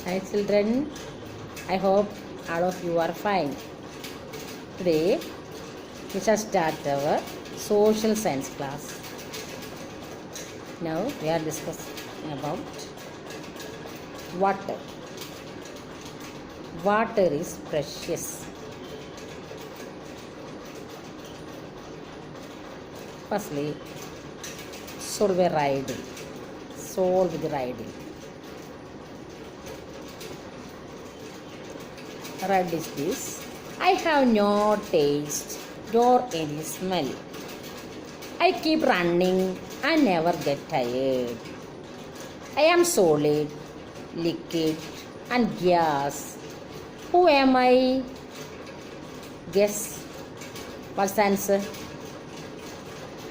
Hi children, I hope all of you are fine. Today we shall start our social science class. Now we are discussing about water. Water is precious. Firstly, solve riding. Solve the riding. Red is this. I have no taste nor any smell. I keep running and never get tired. I am solid, liquid, and gas. Who am I? Guess. What's the answer?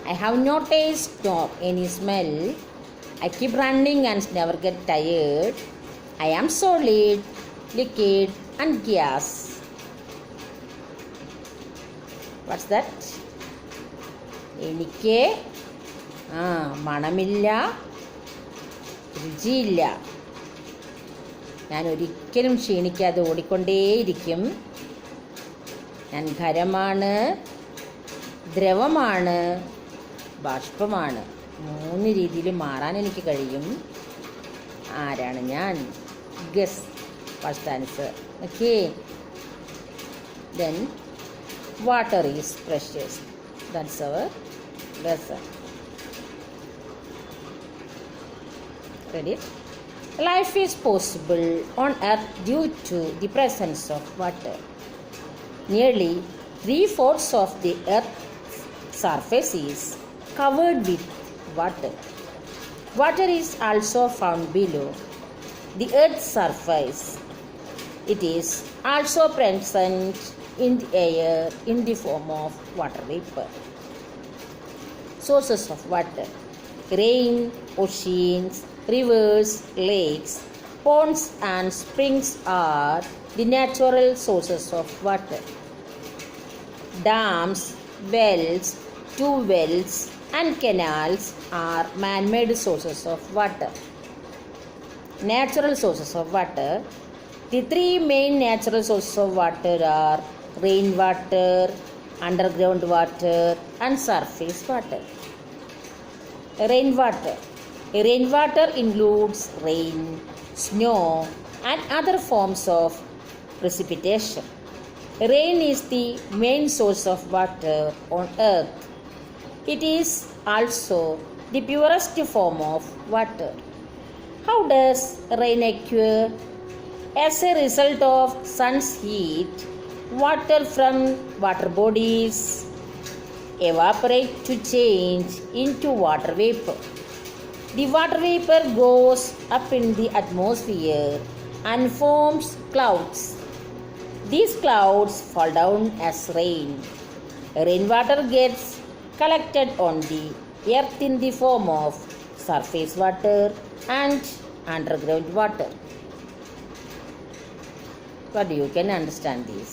I have no taste nor any smell. I keep running and never get tired. I am solid, liquid, and gas. What's that? എനിക്ക് മണമില്ല, രുചിയില്ല. ഞാൻ ഒരിക്കലും ക്ഷീണിക്കാതെ ഓടിക്കൊണ്ടേയിരിക്കും. ഞാൻ ഖരമാണ്, ദ്രവമാണ്, ബാഷ്പമാണ്. 3 രീതിയിൽ മാറാൻ എനിക്ക് കഴിയും. ആരാണ് ഞാൻ? Guess. First answer. Okay. Then water is precious. That's our lesson. Ready? Life is possible on earth due to the presence of water. Nearly 3/4 of the earth's surface is covered with water. Water is also found below the earth's surface. It is also present in the air in the form of water vapor. Sources of water: rain, oceans, rivers, lakes, ponds and springs are the natural sources of water. Dams, wells, tube wells and canals are man-made sources of water. Natural sources of water. The 3 main natural sources of water are rainwater, underground water, and surface water. Rainwater. Rainwater includes rain, snow, and other forms of precipitation. Rain is the main source of water on earth. It is also the purest form of water. How does rain occur? As a result of sun's heat, water from water bodies evaporate to change into water vapor. The water vapor goes up in the atmosphere and forms clouds. These clouds fall down as rain. Rainwater gets collected on the earth in the form of surface water and underground water. But you can understand this.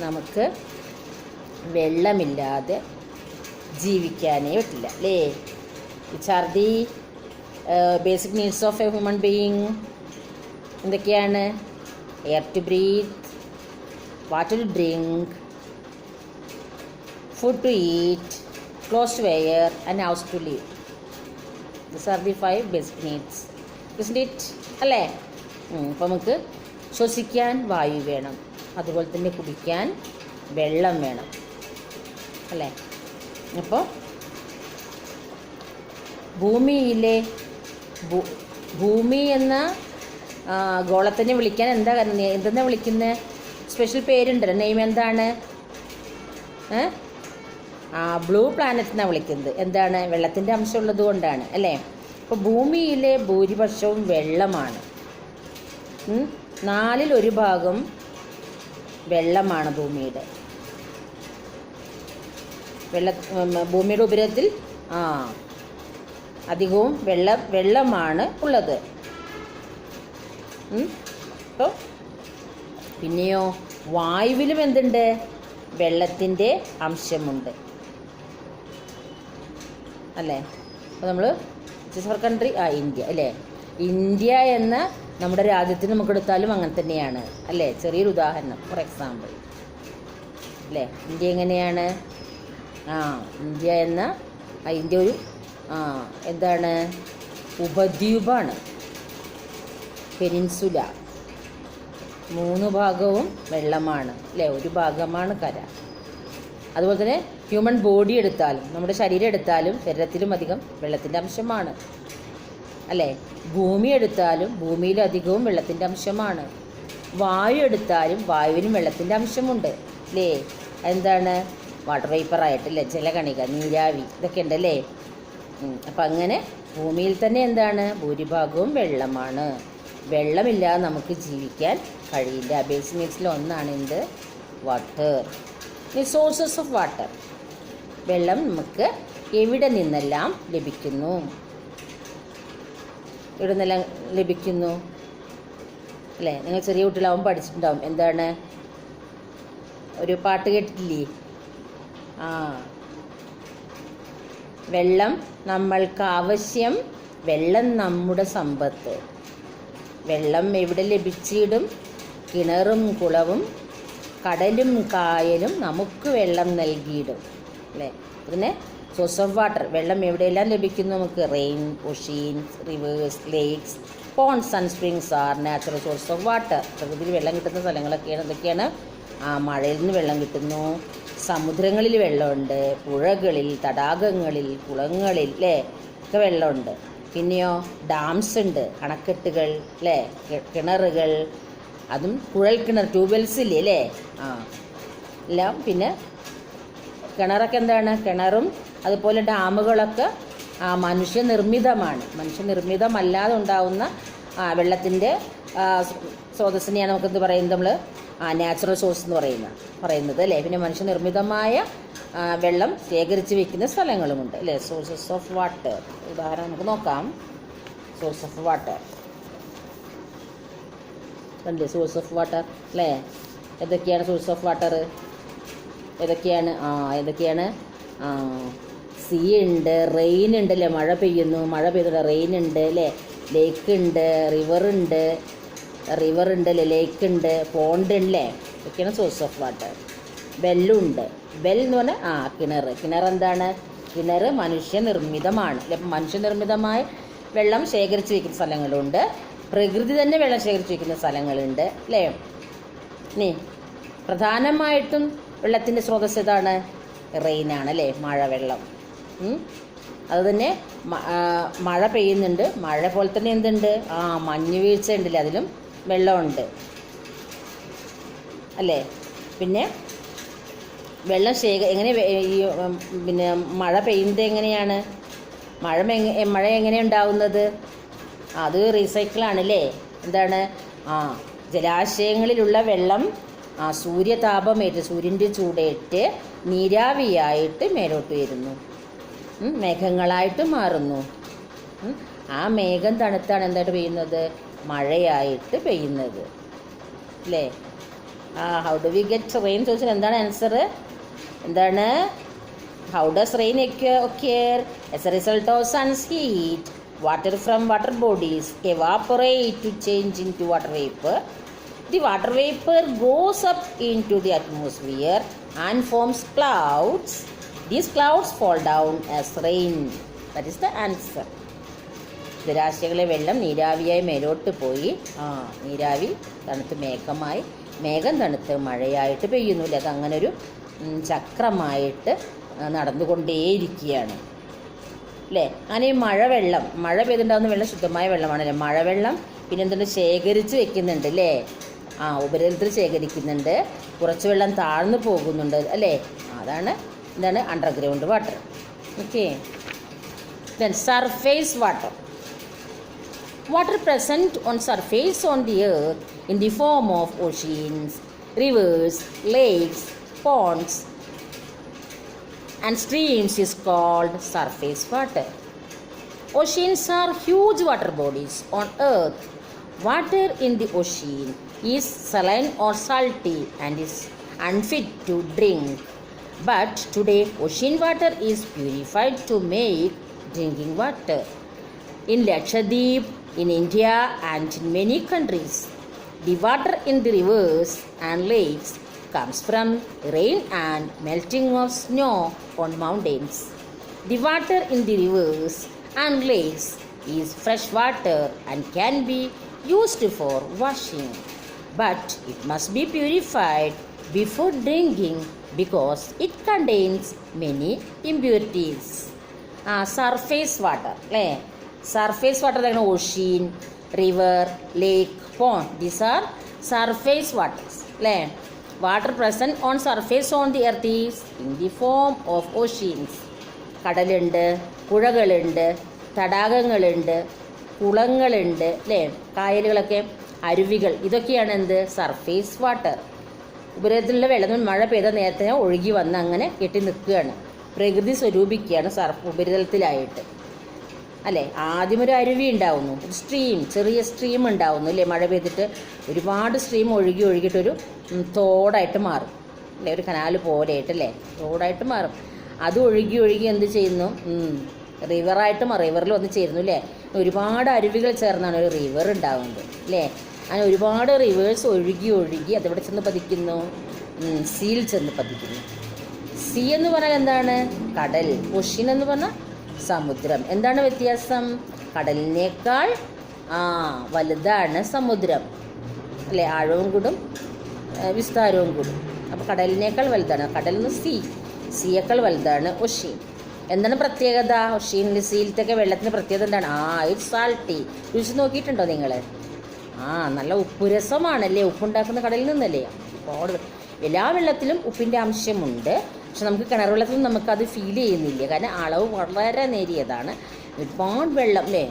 നമുക്ക് വെള്ളമില്ലാതെ ജീവിക്കാനേ പറ്റില്ല അല്ലേ? Which are the basic needs of a human being? എന്തൊക്കെയാണ്? Air to breathe, water to drink, food to eat, clothes to wear and house to live. These are the 5 basic needs. Isn't it? അല്ലേ? അപ്പോൾ നമുക്ക് ശ്വസിക്കാൻ വായു വേണം, അതുപോലെ തന്നെ കുടിക്കാൻ വെള്ളം വേണം അല്ലേ? അപ്പോൾ ഭൂമി എന്ന ഗോളത്തിനെ വിളിക്കാൻ എന്തെന്നാ വിളിക്കുന്നത്? സ്പെഷ്യൽ പേരുണ്ടല്ലോ, നെയിം എന്താണ്? ബ്ലൂ പ്ലാനറ്റ് എന്നാണ് വിളിക്കുന്നത്. എന്താണ്? വെള്ളത്തിൻ്റെ അംശം ഉള്ളത് കൊണ്ടാണ് അല്ലേ? അപ്പോൾ ഭൂമിയിലെ ഭൂരിപക്ഷവും വെള്ളമാണ്. 4/1 ഭാഗം വെള്ളമാണ് ഭൂമിയുടെ. ഭൂമിയുടെ ഉപരിതലത്തിൽ അധികവും വെള്ളമാണ് ഉള്ളത്. അപ്പോൾ പിന്നെയോ വായുവിലും എന്തുണ്ട്? വെള്ളത്തിൻ്റെ അംശമുണ്ട് അല്ലേ? അപ്പോൾ നമ്മൾ ഫോർ കൺട്രി ഇന്ത്യ അല്ലേ. ഇന്ത്യ എന്ന നമ്മുടെ രാജ്യത്തിന് നമുക്ക് എടുത്താലും അങ്ങനെ തന്നെയാണ് അല്ലേ. ചെറിയൊരു ഉദാഹരണം ഫോർ എക്സാമ്പിൾ അല്ലേ. ഇന്ത്യ എങ്ങനെയാണ്? ഇന്ത്യ എന്ന ഇന്ത്യ ഒരു എന്താണ്, ഉപദ്വീപാണ്, പെനിൻസുല. 3 ഭാഗവും വെള്ളമാണ് അല്ലേ, ഒരു ഭാഗമാണ് കര. അതുപോലെ തന്നെ ഹ്യൂമൻ ബോഡി എടുത്താലും നമ്മുടെ ശരീരം എടുത്താലും ശരീരത്തിലും അധികം വെള്ളത്തിൻ്റെ അംശമാണ് അല്ലേ. ഭൂമി എടുത്താലും ഭൂമിയിലധികവും വെള്ളത്തിൻ്റെ അംശമാണ്. വായു എടുത്താലും വായുവിനും വെള്ളത്തിൻ്റെ അംശമുണ്ട് അല്ലേ. എന്താണ്? വാട്ടർ വേപ്പറായിട്ടല്ലേ, ജലകണിക, നീരാവി, ഇതൊക്കെ ഉണ്ടല്ലേ. അപ്പം അങ്ങനെ ഭൂമിയിൽ തന്നെ എന്താണ്, ഭൂരിഭാഗവും വെള്ളമാണ്. വെള്ളമില്ലാതെ നമുക്ക് ജീവിക്കാൻ കഴിയില്ല. ബേസിക് നീഡ്സിൽ ഒന്നാണ് എന്ത്? വാട്ടർ. Sources of water. വെള്ളം നമുക്ക് എവിടെ നിന്നെല്ലാം ലഭിക്കുന്നു? എവിടെ നിന്നെല്ലാം ലഭിക്കുന്നു അല്ലേ? നിങ്ങൾ ചെറിയ കുട്ടികളാവും പഠിച്ചിട്ടുണ്ടാവും. എന്താണ്? ഒരു പാട്ട് കേട്ടിട്ടില്ലേ? വെള്ളം നമ്മൾക്ക് ആവശ്യം, വെള്ളം നമ്മുടെ സമ്പത്ത്. വെള്ളം എവിടെ ലഭിച്ചിടും? കിണറും കുളവും കടലും കായലും നമുക്ക് വെള്ളം നൽകിയിടും അല്ലേ. പിന്നെ സോഴ്സ് ഓഫ് വാട്ടർ. വെള്ളം എവിടെയെല്ലാം ലഭിക്കുന്നു നമുക്ക്? Rain, oceans, rivers, lakes, ponds and springs are natural source of water. പ്രകൃതിയിൽ വെള്ളം കിട്ടുന്ന സ്ഥലങ്ങളൊക്കെയാണ്. എന്തൊക്കെയാണ്? മഴയിൽ നിന്ന് വെള്ളം കിട്ടുന്നു, സമുദ്രങ്ങളിൽ വെള്ളമുണ്ട്, പുഴകളിൽ, തടാകങ്ങളിൽ, കുളങ്ങളിൽ അല്ലേ ഒക്കെ വെള്ളമുണ്ട്. പിന്നെയോ ഡാംസ് ഉണ്ട്, അണക്കെട്ടുകൾ അല്ലേ, കിണറുകൾ, അതും കുഴൽ കിണർ, ട്യൂബെൽസ് ഇല്ലേ അല്ലേ. എല്ലാം. പിന്നെ കിണറൊക്കെ എന്താണ്? കിണറും അതുപോലെ ഡാമുകളൊക്കെ മനുഷ്യനിർമ്മിതമാണ്. മനുഷ്യനിർമ്മിതമല്ലാതെ ഉണ്ടാവുന്ന വെള്ളത്തിൻ്റെ സ്രോതസ്സിനെയാണ് നമുക്കെന്ത് പറയുന്നത്? നമ്മൾ നാച്ചുറൽ സോഴ്സ് എന്ന് പറയുന്നത് അല്ലേ. പിന്നെ മനുഷ്യനിർമ്മിതമായ വെള്ളം ശേഖരിച്ച് വയ്ക്കുന്ന സ്ഥലങ്ങളുമുണ്ട് അല്ലേ. സോഴ്സസ് ഓഫ് വാട്ടർ ഉദാഹരണം നമുക്ക് നോക്കാം. സോഴ്സ് ഓഫ് വാട്ടർ കണ്ടില്ലേ? സോഴ്സ് ഓഫ് വാട്ടർ അല്ലേ. ഏതൊക്കെയാണ് സോഴ്സ് ഓഫ് വാട്ടർ? ഏതൊക്കെയാണ്? സീ ഉണ്ട്, റെയിൻ ഉണ്ട് അല്ലേ, മഴ പെയ്യുന്നു, മഴ പെയ്തിട്ട് റെയിൻ ഉണ്ട് അല്ലേ. ലേക്ക് ഉണ്ട്, റിവർ ഉണ്ട് അല്ലേ, ലേക്ക് ഉണ്ട്, പോണ്ട് അല്ലേ. ഇതൊക്കെയാണ് സോഴ്സ് ഓഫ് വാട്ടർ. വെല്ലുണ്ട്. വെൽ എന്ന് പറഞ്ഞാൽ കിണർ എന്താണ്? കിണർ മനുഷ്യനിർമ്മിതമാണ് അല്ലെ. മനുഷ്യനിർമ്മിതമായ വെള്ളം ശേഖരിച്ച് വയ്ക്കുന്ന സ്ഥലങ്ങളുണ്ട്, പ്രകൃതി തന്നെ വെള്ളം ശേഖരിച്ച് വയ്ക്കുന്ന സ്ഥലങ്ങളുണ്ട് അല്ലേ. ഇനി പ്രധാനമായിട്ടും വെള്ളത്തിൻ്റെ സ്രോതസ് ഏതാണ്? റെയിനാണ് അല്ലേ, മഴവെള്ളം. അതുതന്നെ മഴ പെയ്യുന്നുണ്ട്, മഴ പോലെ തന്നെ എന്തുണ്ട്? മഞ്ഞ് വീഴ്ച ഉണ്ടല്ലേ, അതിലും വെള്ളമുണ്ട് അല്ലേ. പിന്നെ വെള്ളം എങ്ങനെ ഈ പിന്നെ മഴ പെയ്യുന്നത് എങ്ങനെയാണ്? മഴ എങ്ങനെ ഉണ്ടാവുന്നത്? അത് റീസൈക്കിളാണല്ലേ. എന്താണ്? ജലാശയങ്ങളിലുള്ള വെള്ളം സൂര്യതാപമേറ്റ്, സൂര്യൻ്റെ ചൂടേറ്റ് നീരാവിയായിട്ട് മേലോട്ട് വരുന്നു, മേഘങ്ങളായിട്ട് മാറുന്നു. ആ മേഘം തണുത്താണ് എന്തായിട്ട് പെയ്യുന്നത്? മഴയായിട്ട് പെയ്യുന്നത് അല്ലേ. How do we get rain ചോദിച്ചാൽ എന്താണ് ആൻസർ? എന്താണ്? How does rain occur? As a result of sun's heat, water from water bodies evaporate to change into water vapor. The water vapor goes up into the atmosphere and forms clouds. These clouds fall down as rain. That is the answer. ജലാശയങ്ങളിലെ വെള്ളം നീരാവിയായി മേലോട്ട് പോയി, നീരാവി തണുത്ത് മേഘമായി, മേഘം തണുത്ത് മഴയായിട്ട് പെയ്യുന്നു അല്ലേ. അതങ്ങനൊരു ചക്രമായിട്ട് നടന്നുകൊണ്ടേയിരിക്കുകയാണ് അല്ലേ. അങ്ങനെ ഈ മഴ പെയ്തുണ്ടാകുന്ന വെള്ളം ശുദ്ധമായ വെള്ളമാണല്ലേ. മഴവെള്ളം പിന്നെ എന്തുണ്ട്? ശേഖരിച്ച് വെക്കുന്നുണ്ട് അല്ലേ. ഉപരിതലത്തിൽ ശേഖരിക്കുന്നുണ്ട്, കുറച്ച് വെള്ളം താഴ്ന്നു പോകുന്നുണ്ട് അല്ലേ. അതാണ് എന്താണ്? Underground water. Okay. Then surface water. Water present on surface on the earth in the form of oceans, rivers, lakes, ponds and streams is called surface water. Oceans are huge water bodies on earth. Water in the ocean is saline or salty and is unfit to drink. But today ocean water is purified to make drinking water. In Lakshadweep, in India and in many countries, the water in the rivers and lakes comes from rain and melting of snow on mountains. The water in the rivers and lakes is fresh water and can be used for washing, but it must be purified before drinking because it contains many impurities. Surface water അല്ലേ, surface water എന്താണ്? Ocean, river, lake, pond, these are surface waters അല്ലേ. Water present on surface on the earth is in the form of oceans. കടലുണ്ട്, പുഴകളുണ്ട്, തടാകങ്ങളുണ്ട്, കുളങ്ങളുണ്ട് അല്ലേ, കായലുകളൊക്കെ, അരുവികൾ, ഇതൊക്കെയാണ് എന്ത്? Surface water. ഉപരിതലത്തിലുള്ള വെള്ളം മഴ പെയ്ത നേരത്തെ ഒഴുകി വന്ന് അങ്ങനെ കെട്ടി നിൽക്കുകയാണ്, പ്രകൃതി സ്വരൂപിക്കുകയാണ് ഉപരിതലത്തിലായിട്ട് അല്ലേ. ആദ്യം ഒരു അരുവി ഉണ്ടാവുന്നു, ഒരു സ്ട്രീം, ചെറിയ സ്ട്രീം ഉണ്ടാവുന്നു അല്ലേ. മഴ പെയ്തിട്ട് ഒരുപാട് സ്ട്രീം ഒഴുകിയിട്ടൊരു തോടായിട്ട് മാറും അല്ലേ, ഒരു കനാൽ പോലെ ആയിട്ടല്ലേ, തോടായിട്ട് മാറും. അത് ഒഴുകി എന്ത് ചെയ്യുന്നു? റിവറായിട്ട് റിവറിൽ വന്ന് ചേരുന്നു അല്ലേ. ഒരുപാട് അരുവികൾ ചേർന്നാണ് ഒരു റിവർ ഉണ്ടാകുന്നത് അല്ലേ. അങ്ങനെ ഒരുപാട് റിവേഴ്സ് ഒഴുകി അതെവിടെ ചെന്ന് പതിക്കുന്നു? സീയിൽ ചെന്ന് പതിക്കുന്നു. സീ എന്ന് പറഞ്ഞാൽ എന്താണ്? കടൽ. ഓഷ്യൻ എന്ന് പറഞ്ഞാൽ സമുദ്രം. എന്താണ് വ്യത്യാസം? കടലിനേക്കാൾ വലുതാണ് സമുദ്രം അല്ലേ, ആഴവും കൂടും വിസ്താരവും കൂടും. അപ്പോൾ കടലിനേക്കാൾ വലുതാണ് കടലിന് സീയേക്കാൾ വലുതാണ് ഓഷ്യൻ. എന്താണ് പ്രത്യേകത? ഓഷ്യനിൽ സീലത്തൊക്കെ വെള്ളത്തിന് പ്രത്യേകത എന്താണ്? It's salty. രുചി നോക്കിയിട്ടുണ്ടോ നിങ്ങൾ? നല്ല ഉപ്പുരസമാണല്ലേ, ഉപ്പുണ്ടാക്കുന്ന കടലിൽ നിന്നല്ലേ. ഒരുപാട് എല്ലാ വെള്ളത്തിലും ഉപ്പിൻ്റെ അംശമുണ്ട്, പക്ഷെ നമുക്ക് കിണർ വെള്ളത്തിൽ നമുക്കത് ഫീൽ ചെയ്യുന്നില്ല, കാരണം അളവ് വളരെ നേരിയതാണ്. ഒരുപാട് വെള്ളം അല്ലേ,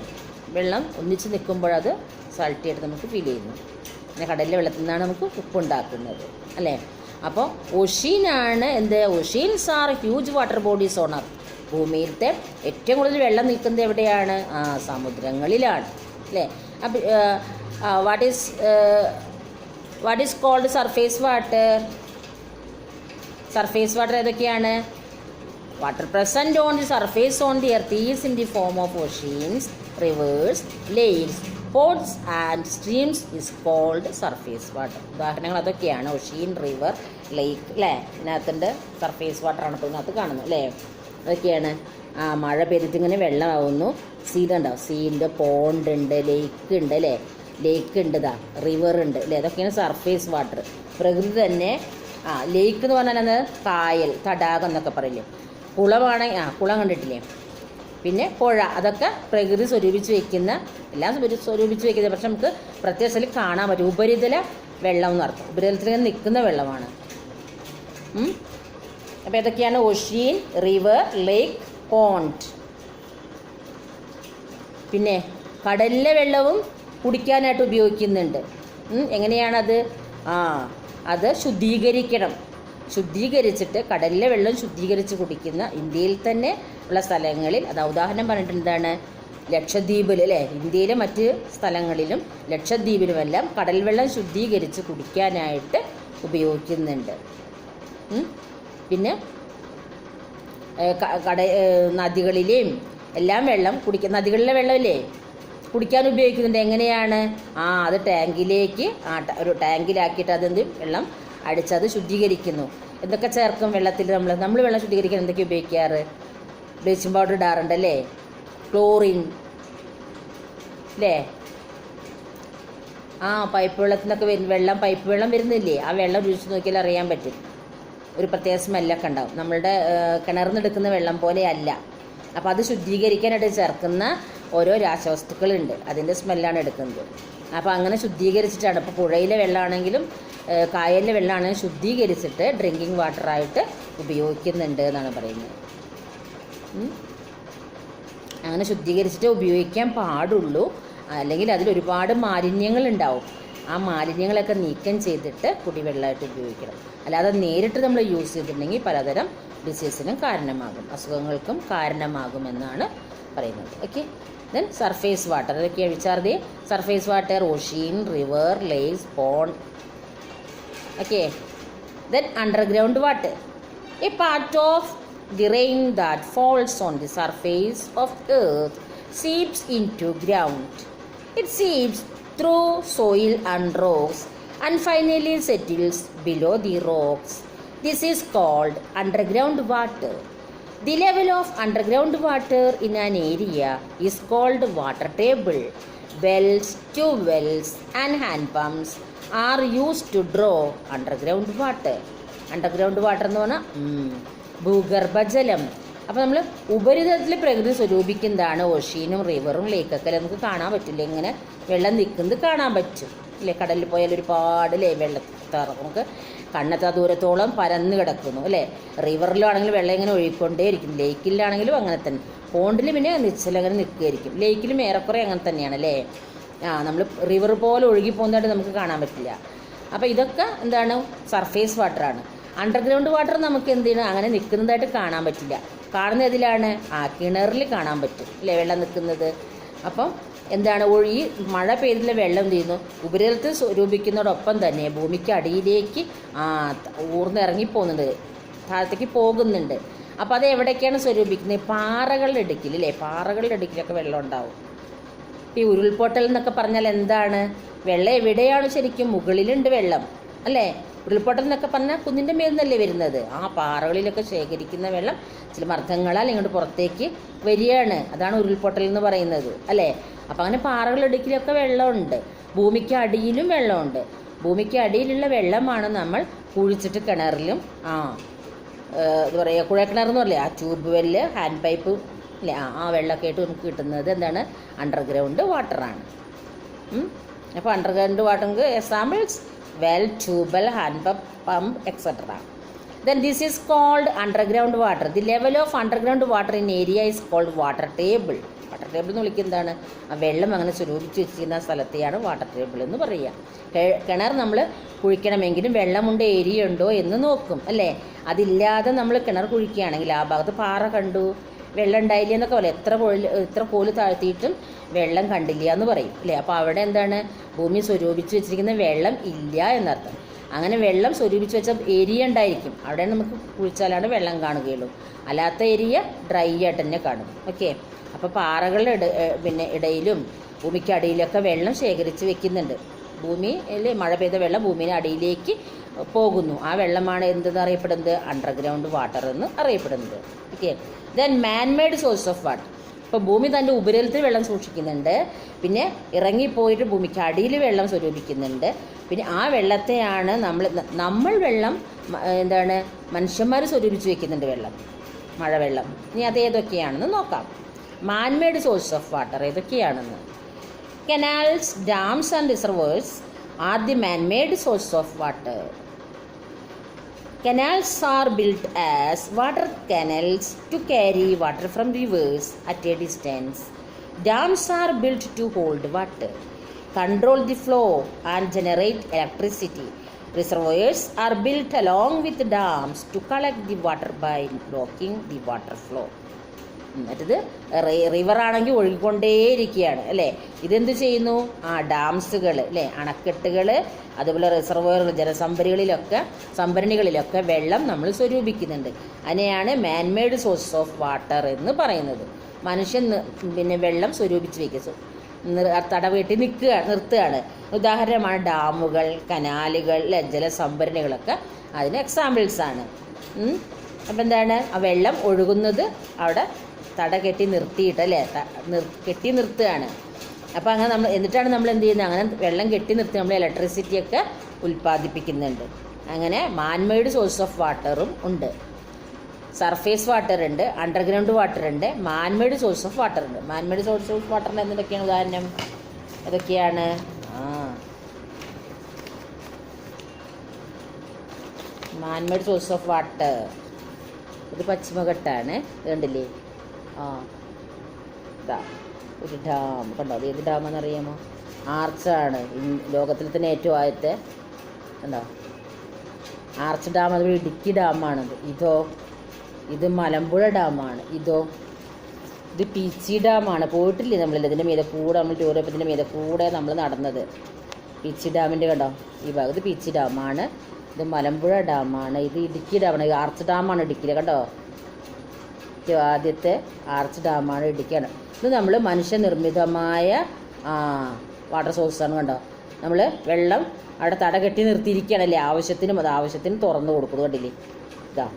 വെള്ളം ഒന്നിച്ച് നിൽക്കുമ്പോഴത് സാൾട്ടിയായിട്ട് നമുക്ക് ഫീൽ ചെയ്യുന്നു. പിന്നെ കടലിലെ വെള്ളത്തിൽ നിന്നാണ് നമുക്ക് ഉപ്പുണ്ടാക്കുന്നത് അല്ലേ. അപ്പോൾ ഓഷ്യനാണ് എന്ത്? Oceans are huge water bodies on earth. ഭൂമിയിലത്തെ ഏറ്റവും കൂടുതൽ വെള്ളം നിൽക്കുന്നത് എവിടെയാണ്? സമുദ്രങ്ങളിലാണ് അല്ലേ. അപ്പം what is called surface water? Surface water ഏതൊക്കെയാണ്? Water present on the surface on the earth is in the form of oceans, rivers, lakes, ponds and streams is called surface water. ഉദാഹരണങ്ങൾ അതൊക്കെയാണ്. ഓഷ്യൻ, റിവർ, ലേക്ക് അല്ലേ. ഇതിനകത്തുണ്ട് surface വാട്ടറാണ് ഇപ്പോൾ ഇതിനകത്ത് കാണുന്നത് അല്ലേ. അതൊക്കെയാണ്. മഴ പെയ്തിട്ടിങ്ങനെ വെള്ളമാവുന്നു. സീലുണ്ടാവും, സീലുണ്ട്, പോണ്ട് ഉണ്ട്, ലേക്ക് ഉണ്ട് അല്ലേ, ലേക്ക് ഉണ്ട്, റിവർ ഉണ്ട് അല്ലേ. അതൊക്കെയാണ് സർഫേസ് വാട്ടർ. പ്രകൃതി തന്നെ. ലേക്ക് എന്ന് പറഞ്ഞാൽ കായൽ, തടാകം എന്നൊക്കെ പറയില്ലേ. കുളമാണെങ്കിൽ കുളം കണ്ടിട്ടില്ലേ. പിന്നെ പുഴ, അതൊക്കെ പ്രകൃതി സ്വരൂപിച്ച് വയ്ക്കുന്ന, എല്ലാം സ്വരൂപിച്ച് വയ്ക്കുന്നത്, പക്ഷെ നമുക്ക് പ്രത്യേക സ്ഥലം കാണാൻ പറ്റും. ഉപരിതല വെള്ളം എന്ന് അർത്ഥം, ഉപരിതലത്തിൽ നിൽക്കുന്ന വെള്ളമാണ്. അപ്പോൾ ഏതൊക്കെയാണ്? Ocean, river, lake, pond. പിന്നെ കടലിലെ വെള്ളവും കുടിക്കാനായിട്ട് ഉപയോഗിക്കുന്നുണ്ട്. എങ്ങനെയാണത്? അത് ശുദ്ധീകരിച്ചിട്ട് കടലിലെ വെള്ളം ശുദ്ധീകരിച്ച് കുടിക്കുന്ന ഇന്ത്യയിൽ തന്നെ ഉള്ള സ്ഥലങ്ങളിൽ, ഉദാഹരണം പറഞ്ഞിട്ട് എന്താണ്? ലക്ഷദ്വീപിൽ അല്ലേ, ഇന്ത്യയിലെ മറ്റ് സ്ഥലങ്ങളിലും ലക്ഷദ്വീപിലുമെല്ലാം കടൽ വെള്ളം ശുദ്ധീകരിച്ച് കുടിക്കാനായിട്ട് ഉപയോഗിക്കുന്നുണ്ട്. പിന്നെ നദികളിലെയും എല്ലാം വെള്ളം നദികളിലെ വെള്ളമില്ലേ കുടിക്കാൻ ഉപയോഗിക്കുന്നുണ്ട്. എങ്ങനെയാണ്? അത് ടാങ്കിലേക്ക് ഒരു ടാങ്കിലാക്കിയിട്ട് അതെന്ത് വെള്ളം അടിച്ചത് ശുദ്ധീകരിക്കുന്നു. എന്തൊക്കെ ചേർക്കും വെള്ളത്തിൽ? നമ്മൾ വെള്ളം ശുദ്ധീകരിക്കാൻ എന്തൊക്കെ ഉപയോഗിക്കാറ്? ബ്ലീച്ചിങ് പൗഡർ ഇടാറുണ്ടല്ലേ, ക്ലോറിൻ അല്ലേ. പൈപ്പ് വെള്ളത്തിനൊക്കെ പൈപ്പ് വെള്ളം വരുന്നില്ലേ, ആ വെള്ളം രുചിച്ച് നോക്കിയാൽ അറിയാൻ പറ്റും. ഒരു പ്രത്യേക സ്മെല്ലൊക്കെ ഉണ്ടാവും. നമ്മളുടെ കിണറിന്ന് എടുക്കുന്ന വെള്ളം പോലെ അല്ല. അപ്പോൾ അത് ശുദ്ധീകരിക്കാനായിട്ട് ചേർക്കുന്ന ഓരോ രാസവസ്തുക്കളുണ്ട്, അതിൻ്റെ സ്മെല്ലാണ് എടുക്കുന്നത്. അപ്പോൾ അങ്ങനെ ശുദ്ധീകരിച്ചിട്ടാണ്. ഇപ്പോൾ പുഴയിലെ വെള്ളമാണെങ്കിലും കായലിലെ വെള്ളമാണെങ്കിലും ശുദ്ധീകരിച്ചിട്ട് ഡ്രിങ്കിങ് വാട്ടറായിട്ട് ഉപയോഗിക്കുന്നുണ്ട് എന്നാണ് പറയുന്നത്. അങ്ങനെ ശുദ്ധീകരിച്ചിട്ട് ഉപയോഗിക്കാൻ പാടുള്ളൂ, അല്ലെങ്കിൽ അതിലൊരുപാട് മാലിന്യങ്ങളുണ്ടാവും. ആ മാലിന്യങ്ങളൊക്കെ നീക്കം ചെയ്തിട്ട് കുടിവെള്ളമായിട്ട് ഉപയോഗിക്കണം. അല്ലാതെ നേരിട്ട് നമ്മൾ യൂസ് ചെയ്തിട്ടുണ്ടെങ്കിൽ പലതരം ഡിസീസിനും കാരണമാകും, അസുഖങ്ങൾക്കും കാരണമാകുമെന്നാണ് പറയുന്നത്. ഓക്കെ, ദെൻ സർഫേസ് വാട്ടർ അതൊക്കെയാണ് വിചാർതി. Surface water, ocean, river, lakes, pond. Okay, then underground water, a part of the rain that falls on the surface of earth seeps into ground. It seeps through soil and rocks and finally settles below the rocks. This is called underground water. The level of underground water in an area is called water table. Wells, tube wells and hand pumps are used to draw underground water. Underground water എന്ന് പറഞ്ഞാൽ ഭൂഗർഭജലം. അപ്പോൾ നമ്മൾ ഉപരിതലത്തിൽ പ്രകൃതി സ്വരൂപിക്കുന്നതാണ് ഓഷീനും റിവറും ലേക്കൊക്കെ നമുക്ക് കാണാൻ പറ്റില്ല. ഇങ്ങനെ വെള്ളം നിൽക്കുന്നത് കാണാൻ പറ്റും അല്ലേ. കടലിൽ പോയാൽ ഒരുപാട് വെള്ളത്താറ നമുക്ക് കണ്ണെത്താ ദൂരത്തോളം പരന്ന് കിടക്കുന്നു അല്ലേ. റിവറിലാണെങ്കിലും വെള്ളം ഇങ്ങനെ ഒഴുകിക്കൊണ്ടേയിരിക്കും. ലേക്കിലാണെങ്കിലും അങ്ങനെ തന്നെ. പോണ്ടിൽ പിന്നെ നിശ്ചലങ്ങനെ നിൽക്കുകയായിരിക്കും. ലേക്കിലും ഏറെക്കുറെ അങ്ങനെ തന്നെയാണ് അല്ലേ. നമ്മൾ റിവർ പോലെ ഒഴുകി പോകുന്നതായിട്ട് നമുക്ക് കാണാൻ പറ്റില്ല. അപ്പോൾ ഇതൊക്കെ എന്താണ്, സർഫേസ് വാട്ടറാണ്. അണ്ടർഗ്രൗണ്ട് വാട്ടർ നമുക്ക് എന്ത് ചെയ്യണം, അങ്ങനെ നിൽക്കുന്നതായിട്ട് കാണാൻ പറ്റില്ല. കാണുന്ന ഇതിലാണ് കിണറിൽ കാണാൻ പറ്റും അല്ലേ വെള്ളം നിൽക്കുന്നത്. അപ്പം എന്താണ്, ഈ മഴ പെയ്തിലെ വെള്ളം എന്ത് ചെയ്യുന്നു, ഉപരിതലത്തിൽ സ്വരൂപിക്കുന്നതോടൊപ്പം തന്നെ ഭൂമിക്ക് അടിയിലേക്ക് ഊർന്നിറങ്ങിപ്പോകുന്നുണ്ട്, താഴത്തേക്ക് പോകുന്നുണ്ട്. അപ്പോൾ അത് എവിടേക്കാണ് സ്വരൂപിക്കുന്നത്, പാറകളുടെ ഇടുക്കിൽ അല്ലേ. പാറകളുടെ ഇടുക്കിലൊക്കെ വെള്ളം ഉണ്ടാവും. ഈ ഉരുൾപൊട്ടൽ എന്നൊക്കെ പറഞ്ഞാൽ എന്താണ്, വെള്ളം എവിടെയാണ് ശരിക്കും, മുകളിലുണ്ട് വെള്ളം അല്ലേ. ഉരുൾപൊട്ടൽ എന്നൊക്കെ പറഞ്ഞാൽ കുന്നിൻ്റെ മേൽ നിന്നല്ലേ വരുന്നത്. ആ പാറകളിലൊക്കെ ശേഖരിക്കുന്ന വെള്ളം ചില മർദ്ദങ്ങളാൽ ഇങ്ങോട്ട് പുറത്തേക്ക് വരികയാണ്. അതാണ് ഉരുൾപൊട്ടൽ എന്ന് പറയുന്നത് അല്ലേ. അപ്പം അങ്ങനെ പാറകളിടുക്കിലൊക്കെ വെള്ളമുണ്ട്. ഭൂമിക്ക് അടിയിലും വെള്ളമുണ്ട്. ഭൂമിക്ക് അടിയിലുള്ള വെള്ളമാണ് നമ്മൾ കുഴിച്ചിട്ട് കിണറിലും എന്താ പറയുക, കുഴൽക്കിണറെന്ന് പറയില്ലേ, ആ ട്യൂബ് വെല്ല്, ഹാൻഡ് പൈപ്പ് അല്ലേ, ആ വെള്ളമൊക്കെ ആയിട്ട് നമുക്ക് കിട്ടുന്നത് എന്താണ്, അണ്ടർഗ്രൗണ്ട് വാട്ടറാണ്. അപ്പോൾ അണ്ടർഗ്രൗണ്ട് വാട്ടറിന് examples well, tube well, hand pump, etc. Then this is called underground water. The level of underground water in area is called water table. Water table എന്ന് വിളിക്കുന്നതാണ് ആ വെള്ളം അങ്ങനെ സ്വരൂപിച്ച് വെച്ചിരിക്കുന്ന സ്ഥലത്തെയാണ് വാട്ടർ ടേബിൾ എന്ന് പറയുക. കിണർ നമ്മൾ കുഴിക്കണമെങ്കിലും വെള്ളമുണ്ട്, ഏരിയ ഉണ്ടോ എന്ന് നോക്കും അല്ലേ. അതില്ലാതെ നമ്മൾ കിണർ കുഴിക്കുകയാണെങ്കിൽ ആ ഭാഗത്ത് പാറ കണ്ടു, വെള്ളം ഉണ്ടായില്ല എന്നൊക്കെ പറയും. എത്ര കോല് താഴ്ത്തിയിട്ടും വെള്ളം കണ്ടില്ല എന്ന് പറയും അല്ലേ. അപ്പോൾ അവിടെ എന്താണ്, ഭൂമി സ്വരൂപിച്ച് വെച്ചിരിക്കുന്ന വെള്ളം ഇല്ല എന്നർത്ഥം. അങ്ങനെ വെള്ളം സ്വരൂപിച്ച് വെച്ച ഏരിയ ഉണ്ടായിരിക്കും, അവിടെ നമുക്ക് കുഴിച്ചാലാണ് വെള്ളം കാണുകയുള്ളൂ. അല്ലാത്ത ഏരിയ ഡ്രൈ ആയിട്ട് തന്നെ കാണും. ഓക്കെ. അപ്പോൾ പാറകളുടെ ഇടയിലും ഭൂമിക്ക് അടിയിലൊക്കെ വെള്ളം ശേഖരിച്ച് വെക്കുന്നുണ്ട്. ഭൂമിയിൽ മഴ പെയ്ത വെള്ളം ഭൂമിയുടെ അടിയിലേക്ക് പോകുന്നു. ആ വെള്ളമാണ് എന്തെന്ന് അറിയപ്പെടുന്നത്, അണ്ടർഗ്രൗണ്ട് വാട്ടർ എന്ന് അറിയപ്പെടുന്നത്. Okay. Then man-made source of water. ഇപ്പോൾ ഭൂമി തൻ്റെ ഉപരിതലത്തിൽ വെള്ളം സൂക്ഷിക്കുന്നുണ്ട്, പിന്നെ ഇറങ്ങിപ്പോയിട്ട് ഭൂമിക്ക് അടിയിൽ വെള്ളം സ്വരൂപിക്കുന്നുണ്ട്. പിന്നെ ആ വെള്ളത്തെയാണ് നമ്മൾ വെള്ളം എന്താണ്, മനുഷ്യന്മാർ സ്വരൂപിച്ച് വയ്ക്കുന്നുണ്ട് വെള്ളം, മഴവെള്ളം. ഇനി അത് ഏതൊക്കെയാണെന്ന് നോക്കാം. മാൻമെയ്ഡ് സോഴ്സ് ഓഫ് വാട്ടർ ഏതൊക്കെയാണെന്ന്. Canals, dams and reservoirs are the man-made source of water. Canals are built as water canals to carry water from rivers at a distance. Dams are built to hold water, control the flow and generate electricity. Reservoirs are built along with dams to collect the water by blocking the water flow. മറ്റത് റിവറാണെങ്കിൽ ഒഴുകിക്കൊണ്ടേയിരിക്കുകയാണ് അല്ലേ. ഇതെന്ത് ചെയ്യുന്നു, ഡാംസുകൾ അല്ലേ, അണക്കെട്ടുകൾ, അതുപോലെ റിസർവോയറുകൾ, സംഭരണികളിലൊക്കെ വെള്ളം നമ്മൾ സ്വരൂപിക്കുന്നുണ്ട്. അതിനെയാണ് മാൻമെയ്ഡ് സോഴ്സ് ഓഫ് വാട്ടർ എന്ന് പറയുന്നത്. മനുഷ്യൻ വെള്ളം സ്വരൂപിച്ച് വയ്ക്കുക, തടവെട്ടി നിർത്തുകയാണ്. ഉദാഹരണമാണ് ഡാമുകൾ, കനാലുകൾ, ജലസംഭരണികളൊക്കെ അതിന് എക്സാമ്പിൾസാണ്. അപ്പം എന്താണ്, ആ വെള്ളം ഒഴുകുന്നത് അവിടെ തട കെട്ടി നിർത്തിയിട്ട് അല്ലേ, കെട്ടി നിർത്തുകയാണ്. അപ്പോൾ അങ്ങനെ എന്നിട്ടാണ് നമ്മൾ എന്ത് ചെയ്യുന്നത്, അങ്ങനെ വെള്ളം കെട്ടി നിർത്തി നമ്മൾ ഇലക്ട്രിസിറ്റിയൊക്കെ ഉൽപ്പാദിപ്പിക്കുന്നുണ്ട്. അങ്ങനെ മാൻമെയ്ഡ് സോഴ്സ് ഓഫ് വാട്ടറും ഉണ്ട്. സർഫേസ് വാട്ടർ ഉണ്ട്, അണ്ടർഗ്രൗണ്ട് വാട്ടർ ഉണ്ട്, മാൻമെയ്ഡ് സോഴ്സ് ഓഫ് വാട്ടർ ഉണ്ട്. മാൻമെയ്ഡ് സോഴ്സ് ഓഫ് വാട്ടറിന് എന്തൊക്കെയാണ് ഉദാഹരണം, ഏതൊക്കെയാണ്? മാൻമെയ്ഡ് സോഴ്സ് ഓഫ് വാട്ടർ, ഇത് പശ്ചിമഘട്ടാണ്, കണ്ടില്ലേ? ഇതാ ഒരു ഡാം കണ്ടോ, അത് ഏത് ഡാമെന്നറിയാമോ? ആർച്ചാണ്, ലോകത്തിൽ തന്നെ ഏറ്റവും ആദ്യത്തെ കണ്ടോ ആർച്ച് ഡാം. അത് ഇടുക്കി ഡാമാണത്. ഇത് മലമ്പുഴ ഡാമാണ്. ഇത് പീച്ചി ഡാമാണ്. പോയിട്ടില്ലേ നമ്മളില്ല, ഇതിൻ്റെ മീതെ കൂടെ നമ്മൾ ടൂർ ചെയ്യപ്പോൾ ഇതിൻ്റെ മീതെ കൂടെ നമ്മൾ നടന്നത്. പീച്ചി ഡാമിൻ്റെ കണ്ടോ ഈ ഭാഗം, ഇത് പീച്ചി ഡാമാണ്. ഇത് മലമ്പുഴ ഡാമാണ്. ഇത് ഇടുക്കി ഡാമാണ്. ആർച്ച് ഡാമാണ് ഇടുക്കിയിൽ കണ്ടോ. ആദ്യത്തെ ആർച്ച് ഡാമാണ് ഇടുക്കിയാണ്. ഇത് നമ്മൾ മനുഷ്യനിർമ്മിതമായ വാട്ടർ സോഴ്സാണ്. കണ്ടോ, നമ്മൾ വെള്ളം അവിടെ തട കെട്ടി നിർത്തിയിരിക്കുകയാണല്ലേ, ആവശ്യത്തിന് തുറന്നു കൊടുക്കുന്നത്. കണ്ടില്ലേ, ഇതാ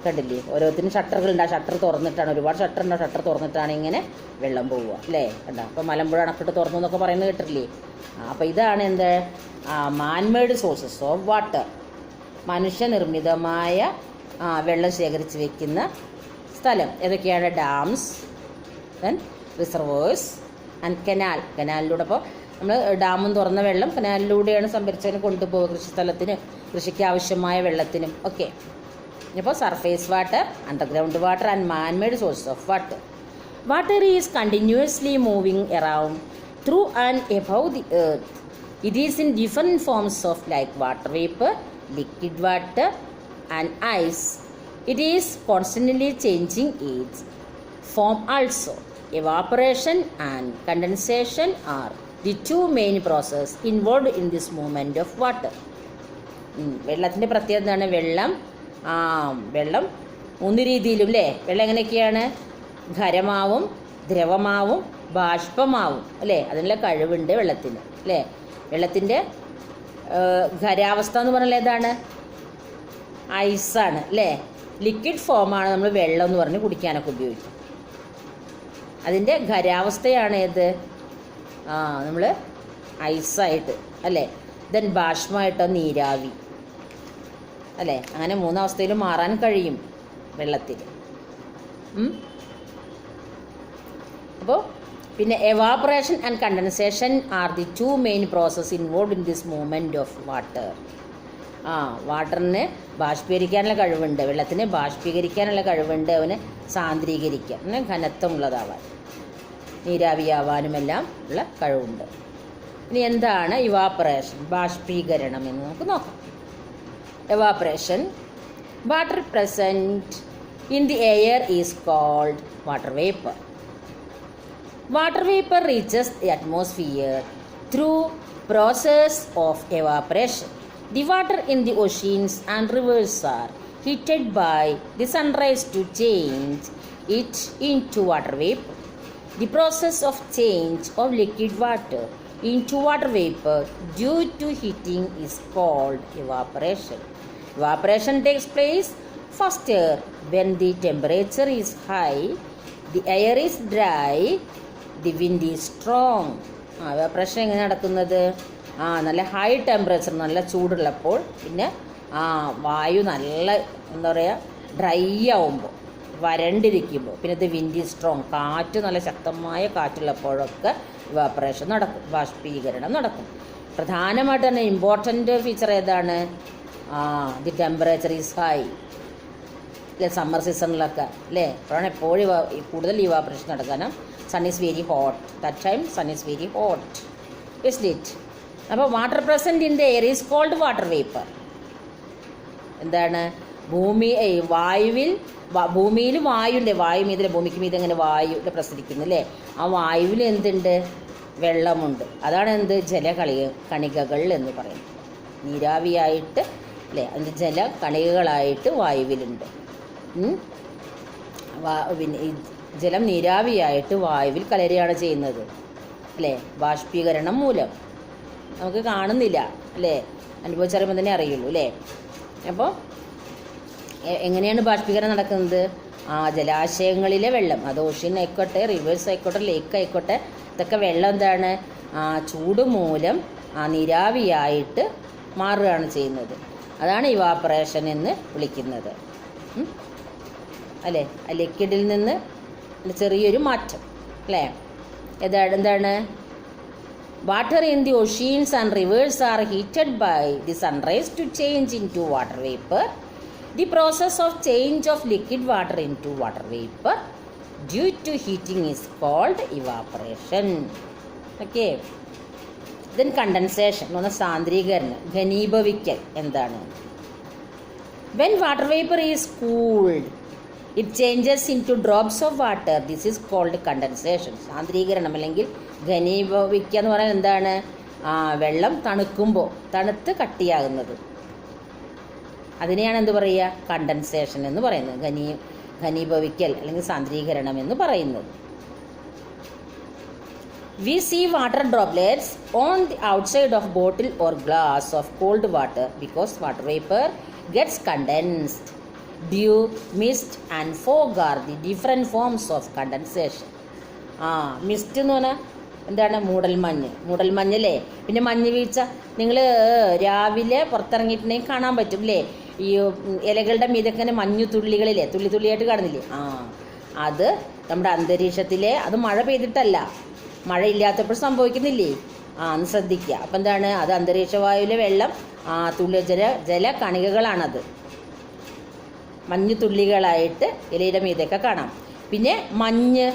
കണ്ടില്ലേ, ഓരോരുത്തരും ഷട്ടറുകളുണ്ട്. ആ ഷട്ടർ തുറന്നിട്ടാണ്, ഒരുപാട് ഷട്ടറുണ്ട്, ഷട്ടർ തുറന്നിട്ടാണ് ഇങ്ങനെ വെള്ളം പോവുക അല്ലേ. കണ്ടോ, അപ്പോൾ മലമ്പുഴ അണക്കെട്ട് തുറന്നു എന്നൊക്കെ പറയുന്നത് കേട്ടില്ലേ. അപ്പോൾ ഇതാണ് എന്ത്, മാൻമെയ്ഡ് സോഴ്സസ് ഓഫ് വാട്ടർ, മനുഷ്യനിർമ്മിതമായ വെള്ളം ശേഖരിച്ച് വയ്ക്കുന്ന സ്ഥലം. ഏതൊക്കെയാണ്? ഡാംസ്, ദെൻ റിസർവേഴ്സ് ആൻഡ് കനാലിലൂടെ. അപ്പോൾ നമ്മൾ ഡാമും തുറന്ന വെള്ളം കനാലിലൂടെയാണ് സംഭരിച്ചതിന് കൊണ്ടുപോകുക, കൃഷിസ്ഥലത്തിന്, കൃഷിക്ക് ആവശ്യമായ വെള്ളത്തിനും ഒക്കെ. അപ്പോൾ surface water, underground water and man-made sources of water. Water is continuously moving around through and above the earth. It is in different forms of like water vapor, liquid water and ice. It is constantly changing its form also. Evaporation and condensation are the two main processes involved in this movement of water. വെള്ളത്തിൻ്റെ പ്രത്യേകത എന്താണ്? വെള്ളം 3 രീതിയിലും അല്ലേ. വെള്ളം എങ്ങനെയൊക്കെയാണ്? ഖരമാവും, ദ്രവമാവും, ബാഷ്പമാവും അല്ലേ. അതിനുള്ള കഴിവുണ്ട് വെള്ളത്തിന് അല്ലേ. വെള്ളത്തിൻ്റെ ഖരാവസ്ഥ എന്ന് പറഞ്ഞാൽ ഏതാണ്? ഐസാണ് അല്ലേ. ലിക്വിഡ് ഫോമാണ് നമ്മൾ വെള്ളം എന്ന് പറഞ്ഞ് കുടിക്കാനൊക്കെ ഉപയോഗിക്കും. അതിൻ്റെ ഖരാവസ്ഥയാണ് ഏത്? നമ്മൾ ഐസായിട്ട് അല്ലേ. ദെൻ ബാഷ്പമായിട്ടോ നീരാവി അല്ലേ. അങ്ങനെ 3 അവസ്ഥയിലും മാറാൻ കഴിയും വെള്ളത്തിൽ. അപ്പോൾ പിന്നെ evaporation and condensation are the 2 main process involve in this movement of water. വാട്ടറിന് ബാഷ്പീകരിക്കാനുള്ള കഴിവുണ്ട്, വെള്ളത്തിന് ബാഷ്പീകരിക്കാനുള്ള കഴിവുണ്ട്, അവന് സാന്ദ്രീകരിക്കാൻ, അങ്ങനെ ഘനത്വമുള്ളതാവാൻ, നീരാവിയാവാനുമെല്ലാം ഉള്ള കഴിവുണ്ട്. ഇനി എന്താണ് ഇവാപറേഷൻ, ബാഷ്പീകരണം എന്ന് നമുക്ക് നോക്കാം. Evaporation, water present in the air is called water vapour. Water vapor reaches the atmosphere through process of evaporation. The water in the oceans and rivers are heated by the sunrise to change it into water vapor. The process of change of liquid water into water vapor due to heating is called evaporation. Evaporation takes place faster when the temperature is high, the air is dry, the wind is strong. Evaporation എങ്ങനെ നടക്കുന്നത്? നല്ല high temperature, നല്ല ചൂടുള്ളപ്പോൾ, പിന്നെ വായു നല്ല എന്താ പറയുക dry ആവുമ്പോൾ, വരണ്ടിരിക്കുമ്പോൾ, പിന്നെ ദി വിൻഡ് ഈസ് സ്ട്രോങ്, കാറ്റ് നല്ല ശക്തമായ കാറ്റുള്ളപ്പോഴൊക്കെ എവാപറേഷൻ നടക്കും, ബാഷ്പീകരണം നടക്കും. പ്രധാനമായിട്ട് തന്നെ ഇമ്പോർട്ടൻ്റ് ഫീച്ചർ ഏതാണ്? ദി ടെമ്പറേച്ചർ ഈസ് ഹൈ അല്ലേ, സമ്മർ സീസണിലൊക്കെ അല്ലേ. അപ്പോഴാണ് എപ്പോഴും കൂടുതൽ ഇവാപറേഷൻ നടക്കാനും. Sun is very hot, that time sun is very hot, isn't it. അപ്പോൾ water present in the air is called water vapour. എന്താണ്? ഭൂമിയിൽ വായുണ്ട്, വായു മീതിലെ, ഭൂമിക്ക് മീതെ അങ്ങനെ വായു പ്രസരിക്കുന്നു അല്ലേ. ആ വായുവിൽ എന്തുണ്ട്? വെള്ളമുണ്ട്. അതാണ് എന്ത്? കണികകൾ എന്ന് പറയുന്നത്. നീരാവിയായിട്ട് അല്ലേ, അതിൻ്റെ ജലകണികകളായിട്ട് വായുവിലുണ്ട്. പിന്നെ ഈ ജലം നീരാവിയായിട്ട് വായുവിൽ കലരുകയാണ് ചെയ്യുന്നത് അല്ലേ, ബാഷ്പീകരണം മൂലം. നമുക്ക് കാണുന്നില്ല അല്ലേ, അനുഭവിച്ചറിയുമ്പോൾ തന്നെ അറിയുള്ളൂ അല്ലേ. അപ്പോൾ എങ്ങനെയാണ് ബാഷ്പീകരണം നടക്കുന്നത്? ജലാശയങ്ങളിലെ വെള്ളം, അത് ഓഷ്യൻ ആയിക്കോട്ടെ, റിവേഴ്സ് ആയിക്കോട്ടെ, ലേക്ക് ആയിക്കോട്ടെ, ഇതൊക്കെ വെള്ളം എന്താണ്? ചൂട് മൂലം നീരാവിയായിട്ട് മാറുകയാണ് ചെയ്യുന്നത്. അതാണ് ഇവാപറേഷൻ എന്ന് വിളിക്കുന്നത് അല്ലേ. ലിക്വിഡിൽ നിന്ന് ചെറിയൊരു മാറ്റം അല്ലേ. എന്താണ്? Water in the oceans and rivers are heated by the sunrise to change into water vapour. The process of change of liquid water into water vapour due to heating is called evaporation. Okay. Then condensation എന്ന് പറഞ്ഞാൽ സാന്ദ്രീകരണം, ഘനീഭവിക്കൽ. എന്താണ്? When water vapour is cooled it changes into drops of water. This is called condensation. സാന്ദ്രീകരണം അല്ലെങ്കിൽ ഘനീഭവിക്കുക എന്ന് പറഞ്ഞാൽ എന്താണ്? വെള്ളം തണുക്കുമ്പോൾ തണുത്ത് കട്ടിയാകുന്നത്, അതിനെയാണ് എന്ത് പറയുക? കണ്ടൻസേഷൻ എന്ന് പറയുന്നത്. ഘനീഭവിക്കൽ അല്ലെങ്കിൽ സാന്ദ്രീകരണം എന്ന് പറയുന്നത്. We see water droplets on the outside of bottle or glass of cold water because water vapor gets condensed. Dew, mist and fog are the different forms of condensation. Mist എന്ന് പറഞ്ഞാൽ എന്താണ്? മൂടൽമഞ്ഞല്ലേ. പിന്നെ മഞ്ഞ് വീഴ്ച നിങ്ങൾ രാവിലെ പുറത്തിറങ്ങിയിട്ടുണ്ടെങ്കിൽ കാണാൻ പറ്റും അല്ലേ? ഈ ഇലകളുടെ മീതൊക്കെ മഞ്ഞുതുള്ളികളില്ലേ, തുള്ളിയായിട്ട് കാണുന്നില്ലേ? അത് നമ്മുടെ അന്തരീക്ഷത്തിലെ, അത് മഴ പെയ്തിട്ടല്ല, മഴയില്ലാത്തപ്പോൾ സംഭവിക്കുന്നില്ലേ? ഒന്ന് ശ്രദ്ധിക്കുക. അപ്പം എന്താണ്? അത് അന്തരീക്ഷ വായുവിലെ വെള്ളം, ജല കണികകളാണത്, മഞ്ഞു തുള്ളികളായിട്ട് ഇലയുടെ മീതൊക്കെ കാണാം. പിന്നെ മഞ്ഞ്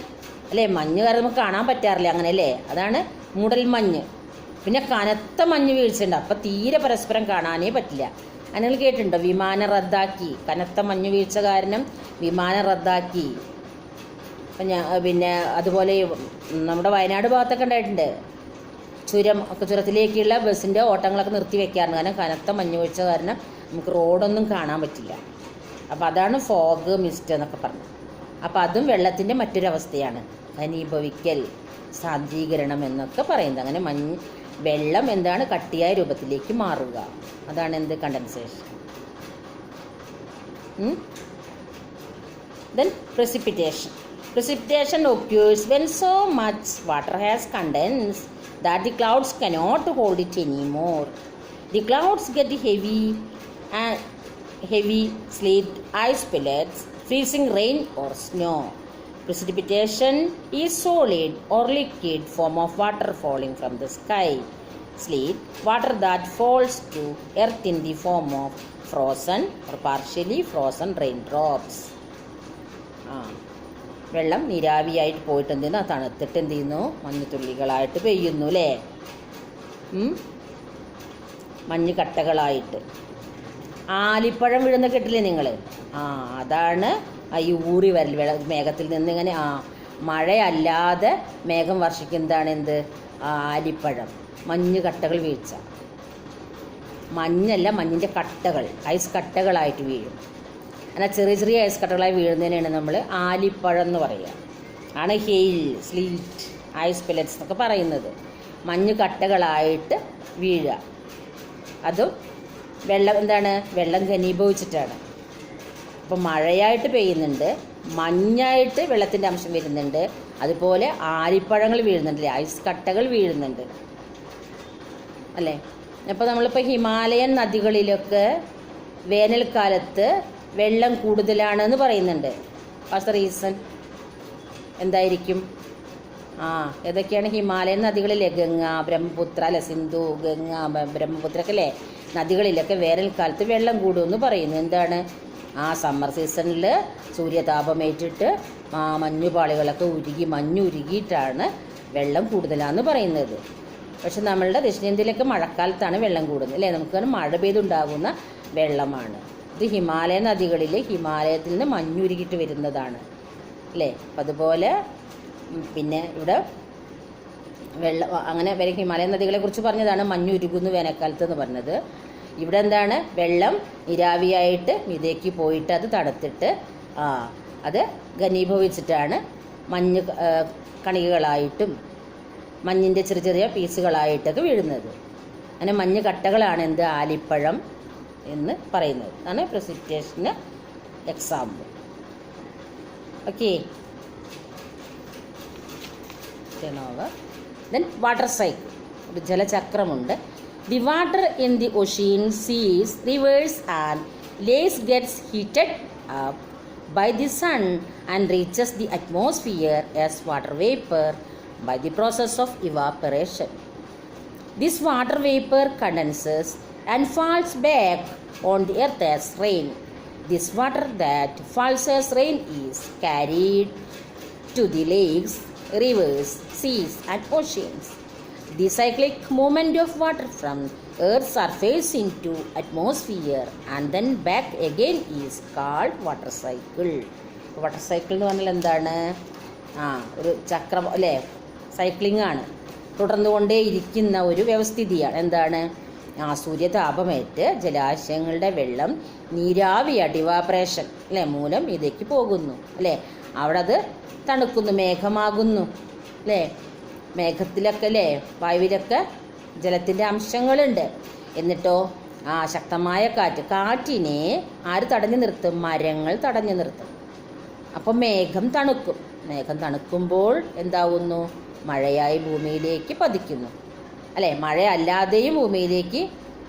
അല്ലേ, മഞ്ഞ് കാരണം നമുക്ക് കാണാൻ പറ്റാറില്ല അങ്ങനെ അല്ലേ, അതാണ് മൂടൽമഞ്ഞ്. പിന്നെ കനത്ത മഞ്ഞ് വീഴ്ചയുണ്ട്, അപ്പം തീരെ പരസ്പരം കാണാനേ പറ്റില്ല. നിങ്ങൾ കേട്ടിട്ടുണ്ടോ? വിമാനം റദ്ദാക്കി, കനത്ത മഞ്ഞ് വീഴ്ച കാരണം വിമാനം റദ്ദാക്കി. പിന്നെ അതുപോലെ നമ്മുടെ വയനാട് ഭാഗത്തൊക്കെ ഉണ്ടായിട്ടുണ്ട്, ചുരത്തിലേക്കുള്ള ബസ്സിൻ്റെ ഓട്ടങ്ങളൊക്കെ നിർത്തി വെക്കാറുണ്ട്. കാരണം കനത്ത മഞ്ഞ് വീഴ്ച കാരണം നമുക്ക് റോഡൊന്നും കാണാൻ പറ്റില്ല. അപ്പോൾ അതാണ് ഫോഗ്, മിസ്റ്റ് എന്നൊക്കെ പറഞ്ഞു. അപ്പോൾ അതും വെള്ളത്തിൻ്റെ മറ്റൊരവസ്ഥയാണ്, ഘനീഭവിക്കൽ, സാന്ദ്രീകരണം എന്നൊക്കെ പറയുന്നത്. അങ്ങനെ വെള്ളം എന്താണ്? കട്ടിയായ രൂപത്തിലേക്ക് മാറുക, അതാണ് എന്ത്? Condensation. Then precipitation. Precipitation occurs when so much water has condensed that the clouds cannot hold it anymore. The clouds get heavy sleet, ice pellets, freezing rain or snow. Precipitation is solid or liquid form of water falling from the sky. Sleet, water that falls to earth in the form of frozen or partially frozen raindrops. വെള്ളം നീരാവിയായിട്ട് പോയിട്ട് എന്ത് ചെയ്യുന്നു? തണുത്തിട്ട് എന്ത് ചെയ്യുന്നു? മഞ്ഞുതുള്ളികളായിട്ട് പെയ്യുന്നു അല്ലേ, മഞ്ഞ് കട്ടകളായിട്ട്. ആലിപ്പഴം വീഴുന്ന കേട്ടില്ലേ നിങ്ങൾ? അതാണ് ഈ ഊറി വരൽ, മേഘത്തിൽ നിന്ന് ഇങ്ങനെ മഴയല്ലാതെ മേഘം വർഷിക്കുന്നതാണ് എന്ത്? ആലിപ്പഴം, മഞ്ഞ് കട്ടകൾ വീഴ്ച. മഞ്ഞല്ല, മഞ്ഞിൻ്റെ കട്ടകൾ, ഐസ് കട്ടകളായിട്ട് വീഴും. എന്നാൽ ചെറിയ ചെറിയ ഐസ് കട്ടകളായി വീഴുന്നതിനാണ് നമ്മൾ ആലിപ്പഴം എന്ന് പറയുക. ആണ് ഹെയിൽ, സ്ലീറ്റ്, ഐസ് പെല്ലറ്റ്സ് എന്നൊക്കെ പറയുന്നത്. മഞ്ഞ് കട്ടകളായിട്ട് വീഴുക. അതും വെള്ളം എന്താണ്? വെള്ളം ഘനീഭവിച്ചിട്ടാണ്. അപ്പോൾ മഴയായിട്ട് പെയ്യുന്നുണ്ട്, മഞ്ഞായിട്ട് വെള്ളത്തിൻ്റെ അംശം വരുന്നുണ്ട്, അതുപോലെ ആലിപ്പഴങ്ങൾ വീഴുന്നുണ്ടല്ലേ, ഐസ് കട്ടകൾ വീഴുന്നുണ്ട് അല്ലേ. അപ്പോൾ നമ്മളിപ്പോൾ ഹിമാലയൻ നദികളിലൊക്കെ വേനൽക്കാലത്ത് വെള്ളം കൂടുതലാണെന്ന് പറയുന്നുണ്ട്. What's the reason? എന്തായിരിക്കും? ഏതൊക്കെയാണ് ഹിമാലയൻ നദികളിലെ? ഗംഗ, ബ്രഹ്മപുത്ര അല്ലെ, സിന്ധു, ഗംഗ, ബ്രഹ്മപുത്രൊക്കെ അല്ലേ നദികളിലൊക്കെ വേനൽക്കാലത്ത് വെള്ളം കൂടുമെന്ന് പറയുന്നു. എന്താണ്? സമ്മർ സീസണിൽ സൂര്യതാപമേറ്റിട്ട് മഞ്ഞുപാളികളൊക്കെ മഞ്ഞുരുകിയിട്ടാണ് വെള്ളം കൂടുതലാണെന്ന് പറയുന്നത്. പക്ഷെ നമ്മളുടെ ദക്ഷിണേന്ത്യയിലൊക്കെ മഴക്കാലത്താണ് വെള്ളം കൂടുന്നത് അല്ലേ, നമുക്ക് മഴ പെയ്തുണ്ടാകുന്ന വെള്ളമാണ് ഇത്. ഹിമാലയ നദികളിൽ ഹിമാലയത്തിൽ നിന്ന് മഞ്ഞുരുകിയിട്ട് വരുന്നതാണ് അല്ലേ. അപ്പം അതുപോലെ പിന്നെ ഇവിടെ വെള്ളം അങ്ങനെ ഹിമാലയ നദികളെക്കുറിച്ച് പറഞ്ഞതാണ് മഞ്ഞുരുകുന്നു വേനൽക്കാലത്ത് എന്ന് പറഞ്ഞത്. ഇവിടെ എന്താണ്? വെള്ളം നീരാവിയായിട്ട് ഇതേക്ക് പോയിട്ട് അത് തണുത്തിട്ട് അത് ഘനീഭവിച്ചിട്ടാണ് മഞ്ഞ് കണികകളായിട്ടും മഞ്ഞിൻ്റെ ചെറിയ ചെറിയ പീസുകളായിട്ടൊക്കെ വീഴുന്നത്. അങ്ങനെ മഞ്ഞ് കട്ടകളാണ് എന്ത്? ആലിപ്പഴം എന്ന് പറയുന്നത്. അതാണ് പ്രസിപ്പിറ്റേഷന് example. Okay. Then water cycle, ഒരു ജലചക്രമുണ്ട്. The water in the ocean, seas, rivers and lakes gets heated up by the sun and reaches the atmosphere as water vapor by the process of evaporation. This water vapor condenses and falls back on the earth as rain. This water that falls as rain is carried to the lakes, rivers, seas and oceans. The cyclic movement of water from Earth's surface into atmosphere and then back again is called water cycle. Water cycle എന്ന് പറഞ്ഞാൽ എന്താണ്? ഒരു ചക്രം അല്ലേ, cycling ആണ്, തുടർന്നുകൊണ്ടേ ഇരിക്കുന്ന ഒരു വ്യവസ്ഥിതിയാണ്. എന്താണ്? സൂര്യതാപമേറ്റ് ജലാശയങ്ങളുടെ വെള്ളം നീരാവിയായിട്ട് ഇവാപറേഷൻ അല്ലേ മൂലം ഇതിലേക്ക് പോകുന്നു അല്ലേ. അവിടെ അത് തണുക്കുന്നു, മേഘമാകുന്നു അല്ലേ. മേഘത്തിലൊക്കെ അല്ലേ വായുവിലൊക്കെ ജലത്തിൻ്റെ അംശങ്ങളുണ്ട്. എന്നിട്ടോ ശക്തമായ കാറ്റിനെ ആര് തടഞ്ഞു നിർത്തും? മരങ്ങൾ തടഞ്ഞു നിർത്തും. അപ്പം മേഘം തണുക്കും. മേഘം തണുക്കുമ്പോൾ എന്താവുന്നു? മഴയായി ഭൂമിയിലേക്ക് പതിക്കുന്നു അല്ലേ. മഴ അല്ലാതെയും ഭൂമിയിലേക്ക്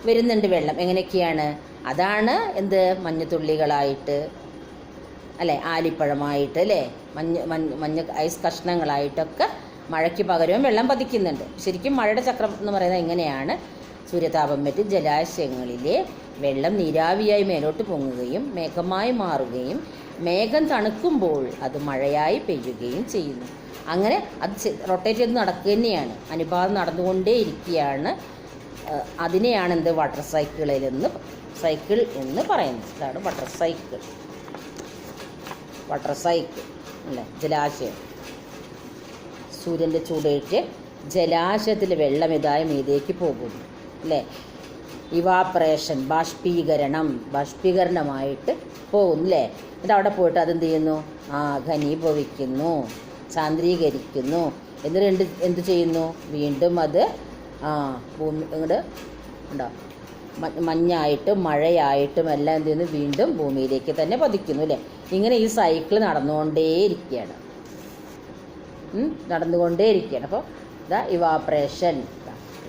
വരുന്നുണ്ട് വെള്ളം. എങ്ങനെയൊക്കെയാണ്? അതാണ് എന്ത്? മഞ്ഞുതുള്ളികളായിട്ട് അല്ലേ, ആലിപ്പഴമായിട്ട് അല്ലേ, മഞ്ഞ് ഐസ് കഷ്ണങ്ങളായിട്ടൊക്കെ മഴയ്ക്ക് പകരവും വെള്ളം പതിക്കുന്നുണ്ട്. ശരിക്കും മഴയുടെ ചക്രം എന്ന് പറയുന്നത് ഇങ്ങനെയാണ്. സൂര്യതാപം പറ്റി ജലാശയങ്ങളിലെ വെള്ളം നീരാവിയായി മേലോട്ട് പൊങ്ങുകയും മേഘമായി മാറുകയും മേഘം തണുക്കുമ്പോൾ അത് മഴയായി പെയ്യുകയും ചെയ്യുന്നു. അങ്ങനെ അത് റൊട്ടേറ്റ് ചെയ്ത് നടക്കുക തന്നെയാണ്, അനുപാതം നടന്നുകൊണ്ടേയിരിക്കുകയാണ്. അതിനെയാണ് എന്ത്? വാട്ടർ സൈക്കിൾ എന്ന് പറയുന്നത്. അതാണ് വാട്ടർ സൈക്കിൾ അല്ലേ. ജലാശയം സൂര്യൻ്റെ ചൂടേറ്റ് ജലാശയത്തിലെ വെള്ളം ഇതായി മീതേക്ക് പോകുന്നു അല്ലേ. ഇവാപറേഷൻ ബാഷ്പീകരണമായിട്ട് പോകുന്നു അല്ലേ. എന്നിട്ട് അവിടെ പോയിട്ട് അതെന്ത് ചെയ്യുന്നു? ഘനീഭവിക്കുന്നു, സാന്ദ്രീകരിക്കുന്നു. എന്നിട്ട് എന്ത് ചെയ്യുന്നു? വീണ്ടും അത് ഭൂമി ഇങ്ങോട്ട് ഉണ്ടോ മഞ്ഞായിട്ടും മഴയായിട്ടും എല്ലാം എന്ത് ചെയ്യുന്നു? വീണ്ടും ഭൂമിയിലേക്ക് തന്നെ പതിക്കുന്നു അല്ലേ. ഇങ്ങനെ ഈ സൈക്കിൾ നടന്നുകൊണ്ടേയിരിക്കുകയാണ്. അപ്പോൾ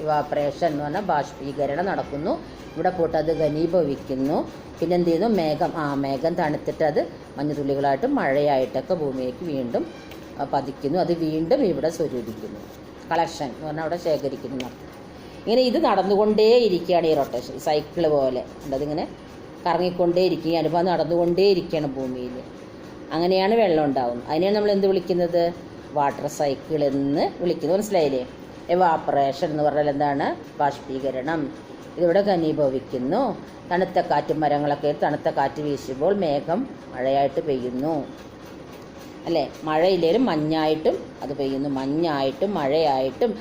ഇവാപറേഷൻ എന്ന് പറഞ്ഞാൽ ബാഷ്പീകരണം നടക്കുന്നു. ഇവിടെ പോയിട്ട് അത് ഘനീഭവിക്കുന്നു. പിന്നെ എന്ത് ചെയ്യുന്നു? മേഘം തണുത്തിട്ട് അത് മഞ്ഞുതുള്ളികളായിട്ട് മഴയായിട്ടൊക്കെ ഭൂമിയിലേക്ക് വീണ്ടും പതിക്കുന്നു. അത് വീണ്ടും ഇവിടെ സ്വരൂപിക്കുന്നു. കളക്ഷൻ എന്ന് പറഞ്ഞാൽ അവിടെ ശേഖരിക്കുന്നു. ഇങ്ങനെ ഇത് നടന്നുകൊണ്ടേയിരിക്കുകയാണ് ഈ റൊട്ടേഷൻ, സൈക്കിൾ പോലെ. അതിങ്ങനെ കറങ്ങിക്കൊണ്ടേയിരിക്കുക, അനുഭവം നടന്നുകൊണ്ടേയിരിക്കുകയാണ് ഭൂമിയിൽ. അങ്ങനെയാണ് വെള്ളം ഉണ്ടാകുന്നത്. അതിനെയാണ് നമ്മൾ എന്ത് വിളിക്കുന്നത്? വാട്ടർ സൈക്കിൾ എന്ന് വിളിക്കുന്നത്. മനസ്സിലായില്ലേ? എവാപ്പറേഷൻ എന്ന് പറഞ്ഞാൽ എന്താണ്? ബാഷ്പീകരണം. ഇതിവിടെ ഘനീഭവിക്കുന്നു. തണുത്ത കാറ്റും മരങ്ങളൊക്കെ തണുത്ത കാറ്റ് വീശുമ്പോൾ മേഘം മഴയായിട്ട് പെയ്യുന്നു അല്ലേ. മഴയില്ലേലും മഞ്ഞായിട്ടും അത് പെയ്യുന്നു. മഞ്ഞായിട്ടും മഴയായിട്ടും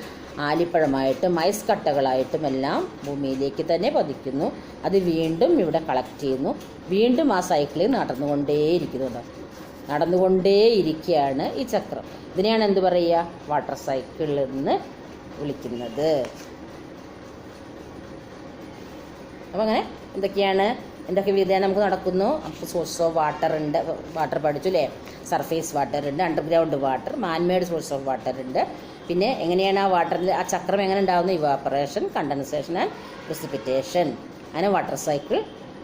ആലിപ്പഴമായിട്ടും ഐസ് കട്ടകളായിട്ടും എല്ലാം ഭൂമിയിലേക്ക് തന്നെ പതിക്കുന്നു. അത് വീണ്ടും ഇവിടെ കളക്ട് ചെയ്യുന്നു. വീണ്ടും ആ സൈക്കിളിൽ നടന്നുകൊണ്ടേയിരിക്കുകയാണ് ഈ ചക്രം. ഇതിനെയാണ് എന്ത് പറയുക? വാട്ടർ സൈക്കിൾ എന്ന് വിളിക്കുന്നത്. അപ്പോൾ അങ്ങനെ എന്തൊക്കെ വ്യതിയാനം നമുക്ക് നടക്കുന്നു? അപ്പോൾ സോഴ്സ് ഓഫ് വാട്ടർ പഠിച്ചു അല്ലേ. സർഫേസ് വാട്ടർ ഉണ്ട്, underground water, man-made source of water ഉണ്ട്. പിന്നെ എങ്ങനെയാണ് ആ വാട്ടറിൽ ആ ചക്രം എങ്ങനെ ഉണ്ടാകുന്നു? Evaporation, condensation and precipitation. അങ്ങനെ വാട്ടർ സൈക്കിൾ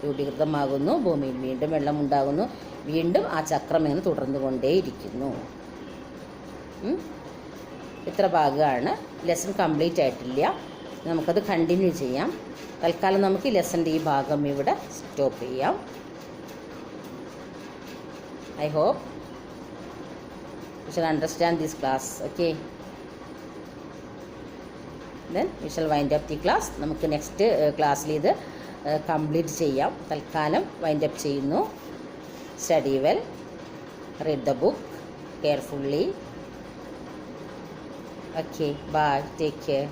രൂപീകൃതമാകുന്നു. ഭൂമിയിൽ വീണ്ടും വെള്ളം ഉണ്ടാകുന്നു. വീണ്ടും ആ ചക്രം ഇങ്ങനെ തുടർന്നുകൊണ്ടേയിരിക്കുന്നു. ഇത്ര ഭാഗമാണ്. ലെസൺ കംപ്ലീറ്റ് ആയിട്ടില്ല. നമുക്കത് കണ്ടിന്യൂ ചെയ്യാം. തൽക്കാലം നമുക്ക് ഈ ലെസൻ്റെ ഈ ഭാഗം ഇവിടെ സ്റ്റോപ്പ് ചെയ്യാം. I hope you shall understand this class. Okay. Then we shall wind up the class. നമുക്ക് നെക്സ്റ്റ് ക്ലാസ്സിൽ ഇത് കംപ്ലീറ്റ് ചെയ്യാം. തൽക്കാലം വൈൻഡ് അപ്പ് ചെയ്യുന്നു. Study well, read the book carefully. Okay, bye, take care.